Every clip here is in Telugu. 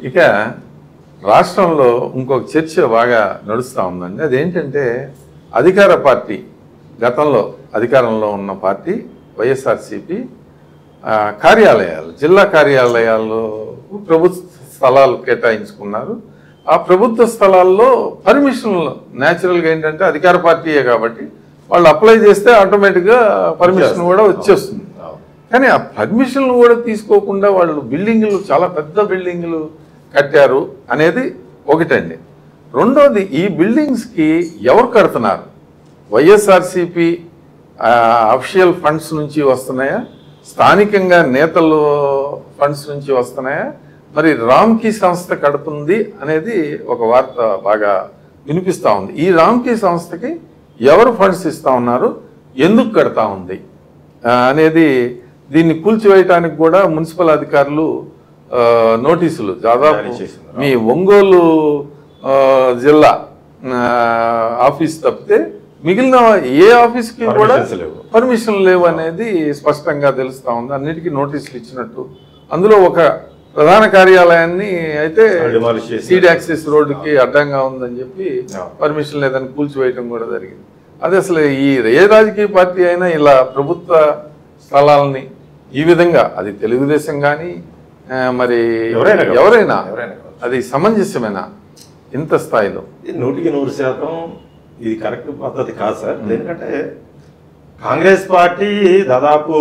ఇక రాష్ట్రంలో ఇంకొక చర్చ బాగా నడుస్తూ ఉందండి. అదేంటంటే అధికార పార్టీ, గతంలో అధికారంలో ఉన్న పార్టీ వైఎస్ఆర్సీపీ కార్యాలయాలు, జిల్లా కార్యాలయాల్లో ప్రభుత్వ స్థలాలు కేటాయించుకున్నారు. ఆ ప్రభుత్వ స్థలాల్లో పర్మిషన్లు న్యాచురల్గా ఏంటంటే అధికార పార్టీయే కాబట్టి వాళ్ళు అప్లై చేస్తే ఆటోమేటిక్గా పర్మిషన్ కూడా వచ్చేస్తుంది. కానీ ఆ పర్మిషన్లు కూడా తీసుకోకుండా వాళ్ళు బిల్డింగులు, చాలా పెద్ద బిల్డింగులు కట్టారు అనేది ఒకటండి. రెండోది, ఈ బిల్డింగ్స్కి ఎవరు కడుతున్నారు? వైఎస్ఆర్సీపీ అఫిషియల్ ఫండ్స్ నుంచి వస్తున్నాయా, స్థానికంగా నేతలు ఫండ్స్ నుంచి వస్తున్నాయా, మరి రామ్కీ సంస్థ కడుతుంది అనేది ఒక వార్త బాగా వినిపిస్తూ ఉంది. ఈ రామ్కీ సంస్థకి ఎవరు ఫండ్స్ ఇస్తూ ఉన్నారు, ఎందుకు కడతా ఉంది అనేది, దీన్ని కూల్చివేయటానికి కూడా మున్సిపల్ అధికారులు నోటీసులు దాదాపు మీ ఒంగోలు జిల్లా ఆఫీస్ తప్పితే మిగిలిన ఏ ఆఫీస్కి కూడా పర్మిషన్ లేవు అనేది స్పష్టంగా తెలుస్తూ ఉంది. అన్నిటికీ నోటీసులు ఇచ్చినట్టు, అందులో ఒక ప్రధాన కార్యాలయాన్ని అయితే సీడ్ యాక్సెస్ రోడ్డుకి అడ్డంగా ఉందని చెప్పి పర్మిషన్ లేదని కూల్చివేయటం కూడా జరిగింది. అది అసలు ఏ రాజకీయ పార్టీ అయినా ఇలా ప్రభుత్వ స్థలాలని ఈ విధంగా, అది తెలుగుదేశం కానీ మరి ఎవరైనా అది సమంజసమేనా ఇంత స్థాయిలో? 100% ఇది కరెక్ట్ పద్ధతి కాదు సార్. ఎందుకంటే కాంగ్రెస్ పార్టీ దాదాపు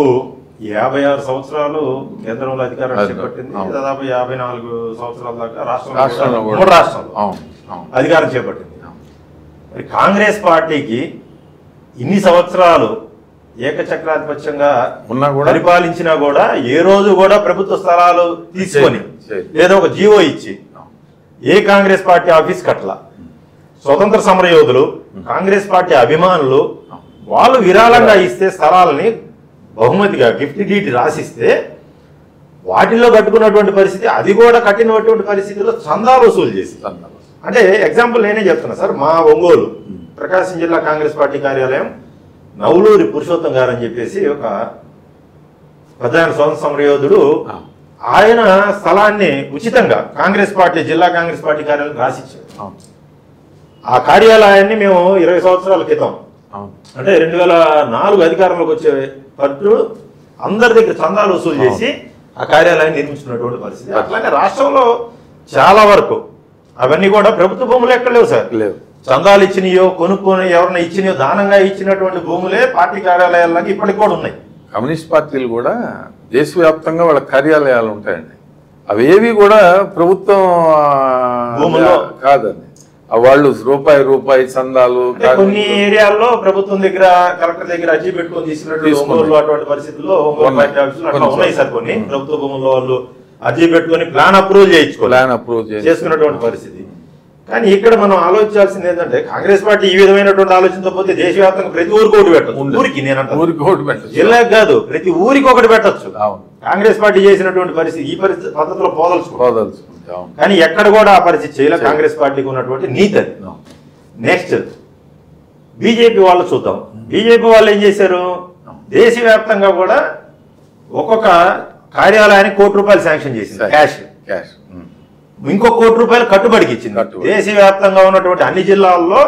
56 సంవత్సరాలు కేంద్రంలో అధికారం చేపట్టింది. దాదాపు 54 సంవత్సరాల దాకా రాష్ట్రంలో అధికారం చేపట్టింది. మరి కాంగ్రెస్ పార్టీకి ఇన్ని సంవత్సరాలు ఏకచక్రాధిపత్యంగా పరిపాలించినా కూడా ఏ రోజు కూడా ప్రభుత్వ స్థలాలు తీసుకొని ఏదో ఒక జీవో ఇచ్చి ఏ కాంగ్రెస్ పార్టీ ఆఫీస్ కట్ల. స్వతంత్ర సమరయోధులు, కాంగ్రెస్ పార్టీ అభిమానులు వాళ్ళు విరాళంగా ఇస్తే స్థలాలని బహుమతిగా గిఫ్ట్ డీడ్ రాసిస్తే వాటిల్లో కట్టుకున్నటువంటి పరిస్థితి, అది కూడా కట్టినటువంటి పరిస్థితుల్లో చందాలు వసూలు చేసి, అంటే ఎగ్జాంపుల్ నేనే చెప్తున్నా సార్. మా ఒంగోలు ప్రకాశం జిల్లా కాంగ్రెస్ పార్టీ కార్యాలయం నవలూరి పురుషోత్తం గారు అని చెప్పేసి ఒక ప్రధాన స్వతంత్ర సమరయోధుడు, ఆయన స్థలాన్ని ఉచితంగా కాంగ్రెస్ పార్టీ జిల్లా కాంగ్రెస్ పార్టీ కార్యాలయం రాసిచ్చారు. ఆ కార్యాలయాన్ని మేము 20 సంవత్సరాల క్రితం, అంటే 2004 అధికారంలోకి వచ్చే పట్టు అందరి దగ్గర చందాలు వసూలు చేసి ఆ కార్యాలయాన్ని నిర్మించుకున్నటువంటి పరిస్థితి. అట్లాగే రాష్ట్రంలో చాలా వరకు అవన్నీ కూడా ప్రభుత్వ భూములు ఎక్కడ లేవు సార్. లేవు. చందాలు ఇచ్చినయో, కొనుక్కొని ఎవరైనా ఇచ్చినయో, దానంగా ఇచ్చినటువంటి భూములే పార్టీ కార్యాలయాలకి ఇప్పటికి కూడా ఉన్నాయి. కమ్యూనిస్ట్ పార్టీలు కూడా దేశవ్యాప్తంగా వాళ్ళ కార్యాలయాలు ఉంటాయండి. అవేవి కూడా ప్రభుత్వం భూముల్లో కాదండి. వాళ్ళు రూపాయి చందాలు కొన్ని ఏరియాల్లో ప్రభుత్వం దగ్గర, కలెక్టర్ దగ్గర అర్జీ పెట్టుకొని తీసుకున్నట్టు అటువంటి పరిస్థితుల్లో ఉన్నాయి సార్. కొన్ని ప్రభుత్వ భూముల్లో వాళ్ళు అర్జీ పెట్టుకొని ప్లాన్ అప్రూవ్ చేసుకున్నటువంటి పరిస్థితి. కానీ ఇక్కడ మనం ఆలోచించాల్సింది ఏంటంటే, కాంగ్రెస్ పార్టీ ఈ విధమైనటువంటి ఆలోచనతో పోతే దేశవ్యాప్తంగా ప్రతి ఊరికి ఒకటి పెట్టచ్చు. ఊరికి నేను జిల్లాకి కాదు, ప్రతి ఊరికి ఒకటి పెట్టచ్చు. కాంగ్రెస్ పార్టీ చేసినటువంటి పరిస్థితి ఈ పరిస్థితి పద్ధతిలో పోదలుచుకుంటాం. కానీ ఎక్కడ కూడా ఆ పరిస్థితి చేయలేదు. కాంగ్రెస్ పార్టీకి ఉన్నటువంటి నీతి అది. నెక్స్ట్ బీజేపీ వాళ్ళు చూద్దాం. బీజేపీ వాళ్ళు ఏం చేశారు, దేశవ్యాప్తంగా కూడా ఒక్కొక్క కార్యాలయానికి ₹1 శాంక్షన్ చేసింది, క్యాష్. ఇంకో ₹1 కట్టుబడికి ఇచ్చింది. దేశవ్యాప్తంగా ఉన్నటువంటి అన్ని జిల్లాల్లో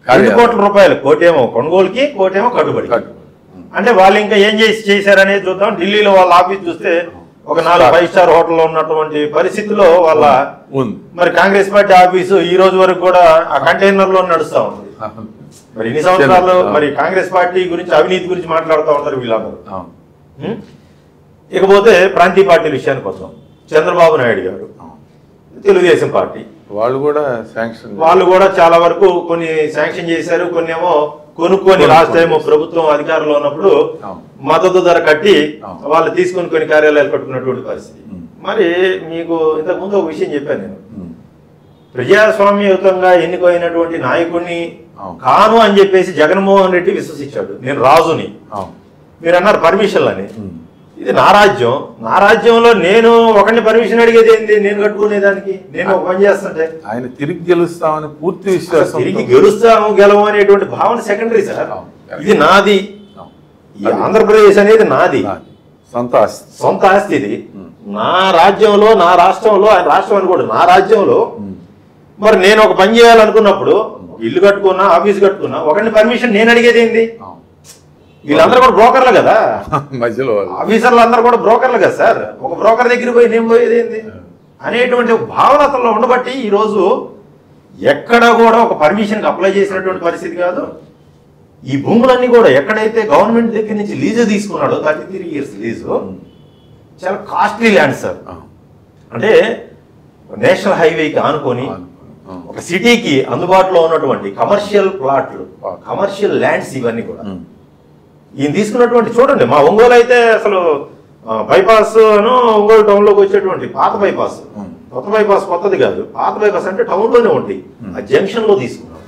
₹2 కోటేమో కొనుగోలుకి, కోటేమో కట్టుబడి. అంటే వాళ్ళు ఇంకా ఏం చేశారనేది చూద్దాం. ఢిల్లీలో వాళ్ళ ఆఫీస్ చూస్తే ఒక 4 5 స్టార్ హోటల్లో ఉన్నటువంటి పరిస్థితుల్లో వాళ్ళ మరి కాంగ్రెస్ పార్టీ ఆఫీసు ఈ రోజు వరకు కూడా ఆ కంటైనర్ లో నడుస్తా ఉంది. మరి ఇన్ని సంవత్సరాలు మరి కాంగ్రెస్ పార్టీ గురించి, అవినీతి గురించి మాట్లాడుతూ ఉంటారు వీళ్ళందరూ. ఇకపోతే ప్రాంతీయ పార్టీల విషయానికి వస్తాం. చంద్రబాబు నాయుడు గారు, తెలుగుదేశం పార్టీ వాళ్ళు కూడా చాలా వరకు కొన్ని శాంక్షన్ చేశారు. కొన్ని ఏమో కొనుక్కొని లాస్ట్ టైం ప్రభుత్వం అధికారంలో ఉన్నప్పుడు మద్దతు ధర కట్టి వాళ్ళు తీసుకొని కొన్ని కార్యాలయాలు కట్టుకున్నటువంటి పరిస్థితి. మరి మీకు ఇంతకుముందు ఒక విషయం చెప్పాను నేను, ప్రజాస్వామ్యయుతంగా ఎన్నికైనటువంటి నాయకుడిని కాను అని చెప్పేసి జగన్మోహన్ రెడ్డి విశ్వసించాడు. నేను రాజుని, మీరు అన్నారు పర్మిషన్లు అని. ఇది నా రాజ్యం, నా రాజ్యంలో నేను ఒకరిని పర్మిషన్ అడిగేది ఏంటి? నేను కట్టుకునేదానికి నేను ఒక పని చేస్తుంటే ఆయన తిరిగి గెలుస్తామని పూర్తి విశ్వాసం. తిరిగి గెలుస్తాము గెలవు అనేటువంటి భావన సెకండరీ సార్. ఇది నాది, ఆంధ్రప్రదేశ్ అనేది నాది, సొంత ఆస్తి. సొంత ఆస్తి ఇది. నా రాజ్యంలో, నా రాష్ట్రంలో, ఆయన రాష్ట్రం అని కూడా నా రాజ్యంలో మరి నేను ఒక పని చేయాలనుకున్నప్పుడు ఇల్లు కట్టుకున్నా, ఆఫీస్ కట్టుకున్నా, ఒకరిని పర్మిషన్ నేను అడిగేది ఏంది? వీళ్ళందరూ కూడా బ్రోకర్లు కదా, మధ్యలో ఆఫీసర్లు అందరూ కూడా బ్రోకర్లు కదా సార్. ఒక బ్రోకర్ దగ్గరికి పోయి నేను పోయేది ఏంది అనేటువంటి భావన అతనిలో ఉండబట్టి ఈరోజు ఎక్కడ కూడా ఒక పర్మిషన్కి అప్లై చేసినటువంటి పరిస్థితి కాదు. ఈ భూములన్నీ కూడా ఎక్కడైతే గవర్నమెంట్ దగ్గర నుంచి లీజు తీసుకున్నాడో 33 years లీజు, చాలా కాస్ట్లీ ల్యాండ్ సార్. అంటే నేషనల్ హైవేకి ఆనుకొని ఒక సిటీకి అందుబాటులో ఉన్నటువంటి కమర్షియల్ ప్లాట్లు, కమర్షియల్ ల్యాండ్స్ ఇవన్నీ కూడా ఈయన తీసుకున్నటువంటి. చూడండి, మా ఒంగోలు అయితే అసలు బైపాస్ ఒంగోలు టౌన్ లోకి వచ్చేటువంటి పాత బైపాస్, కొత్త బైపాస్ కొత్తది కాదు, పాత బైపాస్ అంటే టౌన్ లోనే ఉంటాయి. ఆ జంక్షన్ లో తీసుకున్నాం,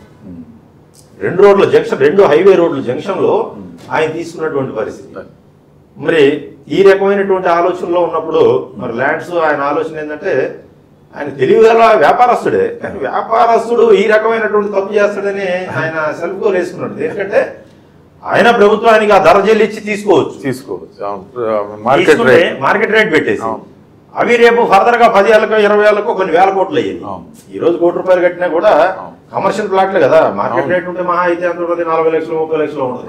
2 రోడ్ల జంక్షన్, 2 హైవే రోడ్ల జంక్షన్ లో ఆయన తీసుకున్నటువంటి పరిస్థితి. మరి ఈ రకమైనటువంటి ఆలోచనలో ఉన్నప్పుడు మరి ల్యాండ్స్ ఆయన ఆలోచన ఏంటంటే ఆయన తెలివిగల వ్యాపారస్తుడే, కానీ వ్యాపారస్తుడు ఈ రకమైనటువంటి తప్పు చేస్తాడని ఆయన సెల్ఫ్ గోల్ వేసుకున్నాడు. ఎందుకంటే ఆయన ప్రభుత్వానికి ఆ ధర చెల్లించి తీసుకోవచ్చు, మార్కెట్ రేట్ పెట్టేసి అవి రేపు ఫర్దర్ గా 10 ఏళ్ళకో 20 ఏళ్ళకో కొన్ని వేల కోట్లు అయ్యేది. ఈ రోజు ₹1 కోటి కట్టినా కూడా కమర్షియల్ ప్లాట్లే కదా, మార్కెట్ రేట్ ఉంటే మహా అయితే అంత 40 లక్షలు 30 లక్షలు ఉంటుంది.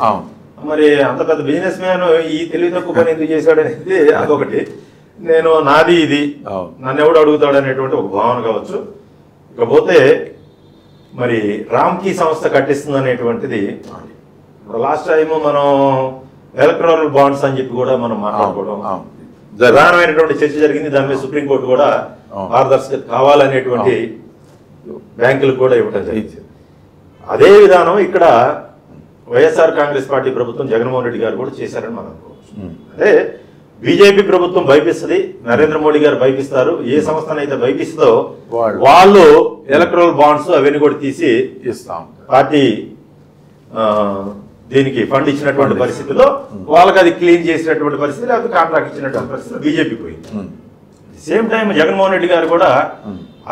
మరి అంత పెద్ద బిజినెస్ మ్యాన్ ఈ తెలివి తక్కువ పని ఎందుకు చేశాడు అనేది అదొకటి. నేను నాది ఇది, నన్ను ఎవడు అడుగుతాడు అనేటువంటి ఒక భావన కావచ్చు. ఇకపోతే మరి రామ్కీ సంస్థ కట్టిస్తుంది అనేటువంటిది లాస్ట్ టైం మనం ఎలక్ట్రల్ బాండ్స్ అని చెప్పి కూడా మనం మాట్లాడుకోవడం ప్రధానమైనటువంటి చర్చ జరిగింది. దాని మీద సుప్రీంకోర్టు కూడా పారదర్శకత కావాలనేటువంటి బ్యాంకులకు కూడా ఇవ్వడం జరిగింది. అదే విధానం ఇక్కడ వైఎస్ఆర్ కాంగ్రెస్ పార్టీ ప్రభుత్వం జగన్మోహన్ రెడ్డి గారు కూడా చేశారని మనం అనుకోవచ్చు. అంటే బీజేపీ ప్రభుత్వం భయపిస్తుంది, నరేంద్ర మోడీ గారు భయపిస్తారు. ఏ సంస్థనైతే భయపిస్తుందో వాళ్ళు ఎలక్ట్రల్ బాండ్స్ అవన్నీ కూడా తీసి ఇస్తాం, పార్టీ దీనికి ఫండ్ ఇచ్చినటువంటి పరిస్థితిలో వాళ్ళకి అది క్లీన్ చేసినటువంటి పరిస్థితి, లేకపోతే కాంట్రాక్ట్ ఇచ్చినటువంటి పరిస్థితిలో బీజేపీ పోయింది. సేమ్ టైం జగన్మోహన్ రెడ్డి గారు కూడా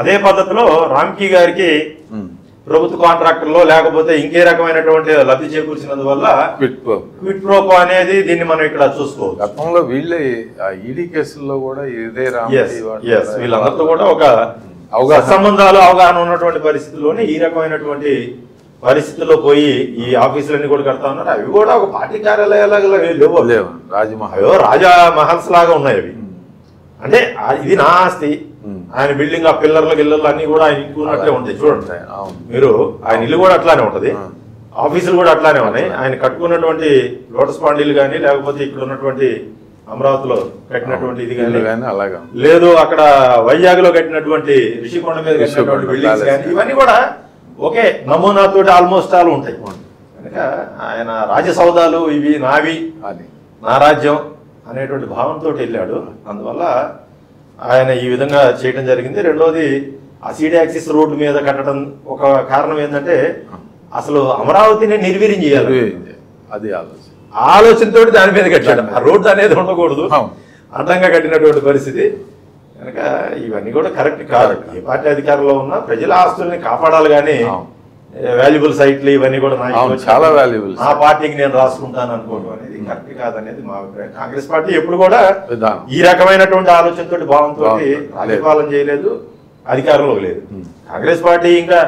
అదే పద్ధతిలో రామ్కీ గారికి ప్రభుత్వ కాంట్రాక్టర్లో లేకపోతే ఇంకే రకమైనటువంటి లబ్ధి చేకూర్చినందువల్ల క్విట్ ప్రోకో అనేది దీన్ని మనం ఇక్కడ చూసుకోవచ్చు. గతంలో వీళ్ళే ఈడీ కేసుల్లో కూడా ఇదే వీళ్ళందరితో కూడా ఒక సంబంధాలు అవగాహన ఉన్నటువంటి పరిస్థితుల్లోనే ఈ రకమైనటువంటి పరిస్థితుల్లో పోయి ఈ ఆఫీసులన్నీ కూడా కడతా ఉన్నారు. అవి కూడా ఒక పార్టీ కార్యాలయాలు లేవు, రాజా మహల్స్ లాగా ఉన్నాయి అవి. అంటే ఇది నా ఆస్తి, ఆయన బిల్డింగ్ ఆ గిల్లర్లు అన్ని కూడా ఆయన ఇంకున్నట్లే ఉంటాయి. చూడండి మీరు, ఆయన ఇల్లు కూడా అట్లానే ఉంటది, ఆఫీసులు కూడా అట్లానే ఉన్నాయి. ఆయన కట్టుకున్నటువంటి లోటస్ పాండీలు కానీ, లేకపోతే ఇక్కడ ఉన్నటువంటి అమరావతిలో కట్టినటువంటి ఇది కానీ, లేదు అక్కడ వైజాగ్ లో కట్టినటువంటి రిషికొండ మీద కట్టినటువంటి బిల్డింగ్స్ కానీ, ఇవన్నీ కూడా ఒకే నమూనాతో ఆల్మోస్ట్ ఆల్ ఉంటాయి. కనుక ఆయన రాజసౌదాలు ఇవి నావి, నా రాజ్యం అనేటువంటి భావంతో వెళ్ళాడు. అందువల్ల ఆయన ఈ విధంగా చేయడం జరిగింది. రెండోది అసీడ్ యాక్సిస్ రోడ్డు మీద కట్టడం ఒక కారణం ఏంటంటే అసలు అమరావతిని నిర్వీర్యం చేయాలి, అది ఆలోచనతో దాని మీద కట్టాడు. ఆ రోడ్డు అనేది ఉండకూడదు, అడ్డంగా కట్టినటువంటి పరిస్థితి. కనుక ఇవన్నీ కూడా కరెక్ట్ కాదు. ఏ పార్టీ అధికారంలో ఉన్నా ప్రజల ఆస్తుల్ని కాపాడాలి, కానీ వాల్యుబుల్ సైట్లు ఇవన్నీ కూడా చాలా వాల్యుబుల్, ఆ పార్టీకి నేను రాసుకుంటాను అనుకోవడం అనేది కరెక్ట్ కాదనేది మా అభిప్రాయం. కాంగ్రెస్ పార్టీ ఎప్పుడు కూడా ఈ రకమైనటువంటి ఆలోచనతో భావంతో రాజపాలన చేయలేదు, అధికారంలో లేదు. కాంగ్రెస్ పార్టీ ఇంకా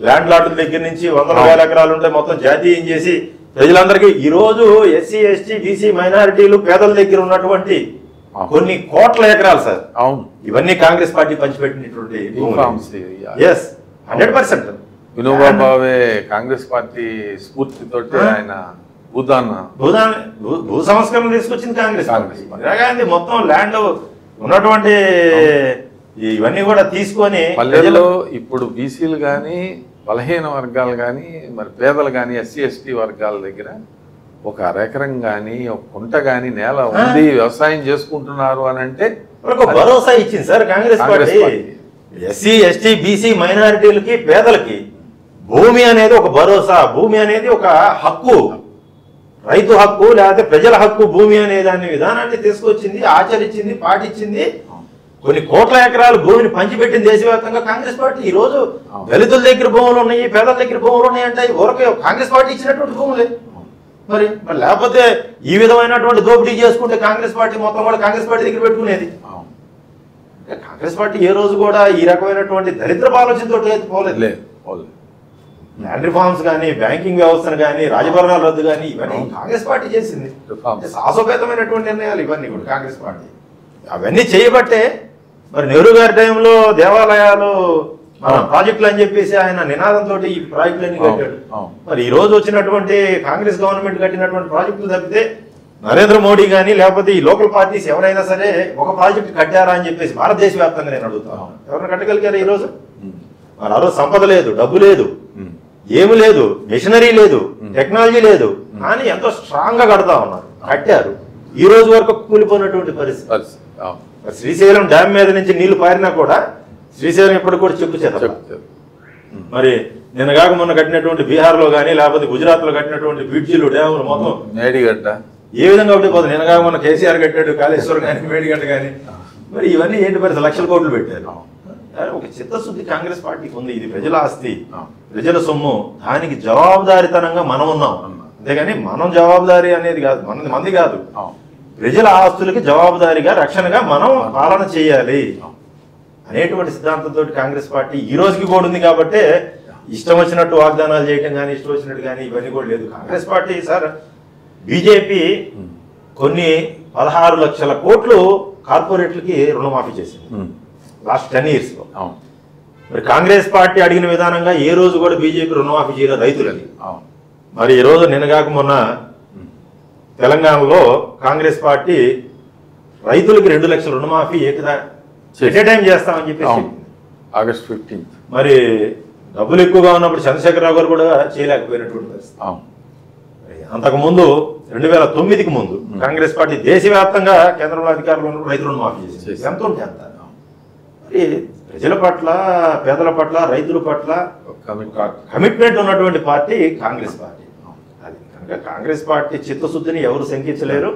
ల్యాండ్ లార్డుల దగ్గర నుంచి 100,000 ఎకరాలు ఉంటే మొత్తం జాతీయం చేసి ప్రజలందరికీ ఈ రోజు ఎస్సీ ఎస్టీ బీసీ మైనారిటీలు పేదల దగ్గర ఉన్నటువంటి కొన్ని కోట్ల ఎకరాలు సార్, అవును, ఇవన్నీ కాంగ్రెస్ పార్టీ పంచిపెట్టినటువంటి 100%. వినోబా భావే కాంగ్రెస్ పార్టీ స్ఫూర్తితో ఆయన భూ సంస్కరణ తీసుకొచ్చింది కాంగ్రెస్ పార్టీ. ఇందిరాగాంధీ మొత్తం ల్యాండ్ ఉన్నటువంటి ఇవన్నీ కూడా తీసుకొని పల్లెల్లో ఇప్పుడు బీసీలు కానీ, బలహీన వర్గాలు కానీ, మరి పేదలు కానీ, ఎస్సీ ఎస్టీ వర్గాల దగ్గర ఒక అరెకరం కానీ, ఒక కుంట కానీ నేల ఉంది, వ్యవసాయం చేసుకుంటున్నారు అని అంటే ఒక భరోసా ఇచ్చింది sir Congress party. SC ST BC మైనారిటీలకి పేదలకి భూమి అనేది ఒక భరోసా, భూమి అనేది ఒక హక్కు, రైతు హక్కు లేకపోతే ప్రజల హక్కు భూమి అనే దాని విధానాన్ని తీసుకొచ్చింది, ఆచరించింది, పాటించింది. కొన్ని కోట్ల ఎకరాలు భూమిని పంచిపెట్టింది దేశవ్యాప్తంగా కాంగ్రెస్ పార్టీ. ఈ రోజు దళితుల దగ్గర భూములు ఉన్నాయి, పేదల దగ్గర భూములు ఉన్నాయి అంటే ఊరకే కాంగ్రెస్ పార్టీ ఇచ్చినటువంటి భూములే. మరి లేకపోతే ఈ విధమైనటువంటి దోపిడీ చేసుకుంటే కాంగ్రెస్ పార్టీ మొత్తం కూడా కాంగ్రెస్ పార్టీ దగ్గర పెట్టుకునేది. కాంగ్రెస్ పార్టీ ఏ రోజు కూడా ఈ రకమైనటువంటి దరిద్రపు ఆలోచనతో పోలేదు. లేదు పోలేదు. ల్యాండ్ రిఫార్మ్స్ కానీ, బ్యాంకింగ్ వ్యవస్థను కానీ, రాజభరణాల రద్దు కానీ ఇవన్నీ కాంగ్రెస్ పార్టీ చేసింది. సాహసోపేతమైనటువంటి నిర్ణయాలు ఇవన్నీ కూడా కాంగ్రెస్ పార్టీ. అవన్నీ చేయబట్టే మరి నెహ్రూ గారి టైంలో దేవాలయాలు ప్రాజెక్టులు అని చెప్పేసి ఆయన నినాదంతో ఈ ప్రాజెక్టులన్నీ కట్టాడు. మరి ఈ రోజు వచ్చినటువంటి కాంగ్రెస్ గవర్నమెంట్ కట్టినటువంటి ప్రాజెక్టులు తప్పితే నరేంద్ర మోడీ కానీ లేకపోతే ఈ లోకల్ పార్టీస్ ఎవరైనా సరే ఒక ప్రాజెక్ట్ కట్టారా అని చెప్పేసి భారతదేశ వ్యాప్తంగా నేను అడుగుతాను. ఎవరైనా కట్టగలిగారు ఈ రోజు? మరి ఆ రోజు సంపద లేదు, డబ్బు లేదు, ఏమి లేదు, మిషనరీ లేదు, టెక్నాలజీ లేదు, కానీ ఎంతో స్ట్రాంగ్ గా కడతా ఉన్నారు, కట్టారు. ఈ రోజు వరకు కూలిపోయినటువంటి పరిస్థితి. శ్రీశైలం డ్యామ్ మీద నుంచి నీళ్లు పారినా కూడా శ్రీశైలం ఎప్పుడు కూడా చెప్పు చేత. మరి నిన్న కాక మొన్న కట్టినటువంటి బీహార్ లో కానీ లేకపోతే గుజరాత్ లో కట్టినటువంటి బ్రిడ్జిలు, డ్యాములు మొత్తం మేడిగడ్డ ఏ విధంగా ఒకటి పోతుంది. నిన్న కాక మొన్న కేసీఆర్ కట్టాడు, కాళేశ్వరం కానీ, మేడిగడ్డ కానీ. మరి ఇవన్నీ ఏంటి పరిస్థితి? లక్షల కోట్లు పెట్టారు. ఒక చిత్తశుద్ధి కాంగ్రెస్ పార్టీకి ఉంది. ఇది ప్రజల ఆస్తి, ప్రజల సొమ్ము, దానికి జవాబుదారితనంగా మనం ఉన్నాం. అంతేగాని మనం జవాబుదారీ అనేది కాదు, మంది కాదు. ప్రజల ఆస్తులకి జవాబుదారీగా, రక్షణగా మనం పాలన చేయాలి అనేటువంటి సిద్ధాంతంతో కాంగ్రెస్ పార్టీ ఈ రోజుకి కూడా ఉంది. కాబట్టి ఇష్టం వచ్చినట్టు వాగ్దానాలు చేయటం కానీ, ఇష్టం వచ్చినట్టు కానీ ఇవన్నీ కూడా లేదు. కాంగ్రెస్ పార్టీ సార్, బీజేపీ కొన్ని 16 లక్షల కోట్లు కార్పొరేట్లకి రుణమాఫీ చేసింది లాస్ట్ 10 years లో. మరి కాంగ్రెస్ పార్టీ అడిగిన విధానంగా ఏ రోజు కూడా బీజేపీ రుణమాఫీ చేయలేదు రైతులకి. మరి ఈ రోజు నిన్న కాక మొన్న తెలంగాణలో కాంగ్రెస్ పార్టీ రైతులకి 2 లక్షల రుణమాఫీ ఎట్ టైం చేస్తామని చెప్పేసి August 15th. మరి డబ్బులు ఎక్కువగా ఉన్నప్పుడు చంద్రశేఖరరావు గారు కూడా చేయలేకపోయినటువంటి పరిస్థితి. అంతకుముందు 2009కి ముందు కాంగ్రెస్ పార్టీ దేశవ్యాప్తంగా కేంద్రంలో అధికారంలో ఉన్నప్పుడు రైతు రుణమాఫీ చేసింది. ఎంత ఉంటే అంత. మరి ప్రజల పట్ల, పేదల పట్ల, రైతుల పట్ల కమిట్మెంట్ ఉన్నటువంటి పార్టీ కాంగ్రెస్ పార్టీ. అది కనుక కాంగ్రెస్ పార్టీ చిత్తశుద్ధిని ఎవరు శంకించలేరు.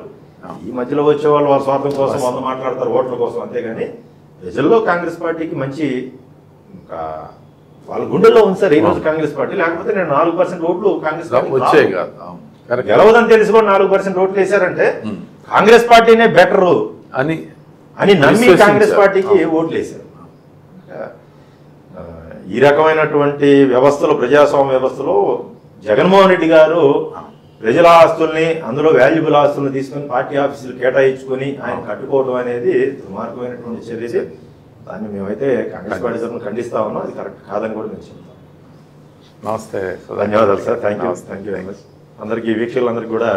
ఈ మధ్యలో వచ్చే వాళ్ళు వాళ్ళ స్వార్థం కోసం వంద మాట్లాడతారు, ఓట్ల కోసం. అంతేగాని ప్రజల్లో కాంగ్రెస్ పార్టీకి మంచి వాళ్ళ గుండెల్లో ఉంది సార్ ఈ రోజు కాంగ్రెస్ పార్టీ. లేకపోతే నేను 4% ఓట్లు కాంగ్రెస్ వచ్చాయి కాదు, గెలవదని తెలిసి కూడా 4% ఓట్లు వేశారంటే కాంగ్రెస్ పార్టీనే బెటర్ అని నమ్మి కాంగ్రెస్ పార్టీకి ఓట్లు వేశారు. ఈ రకమైనటువంటి వ్యవస్థలో, ప్రజాస్వామ్య వ్యవస్థలో జగన్మోహన్ రెడ్డి గారు ప్రజల ఆస్తుల్ని, అందులో వాల్యుబుల్ ఆస్తుల్ని తీసుకుని పార్టీ ఆఫీసులు కేటాయించుకొని ఆయన కట్టుకోవడం అనేది దుర్మార్గమైనటువంటి చర్య. దాన్ని మేమైతే కాంగ్రెస్ పార్టీ తరఫున ఖండిస్తా ఉన్నాం. అది కరెక్ట్ కాదని కూడా మేము చెప్తాం. నమస్తే, ధన్యవాదాలు sir. Thank you very much. అందరికీ, వీక్షకులందరికీ కూడా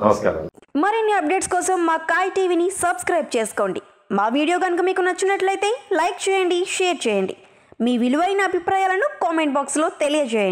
నమస్కారం. మరిన్ని అప్డేట్స్ కోసం మా కాయ్ టీవీని సబ్స్క్రైబ్ చేసుకోండి. మా వీడియో కనుక మీకు నచ్చినట్లయితే లైక్ చేయండి, షేర్ చేయండి. మీ విలువైన అభిప్రాయాలను కామెంట్ బాక్స్లో తెలియజేయండి.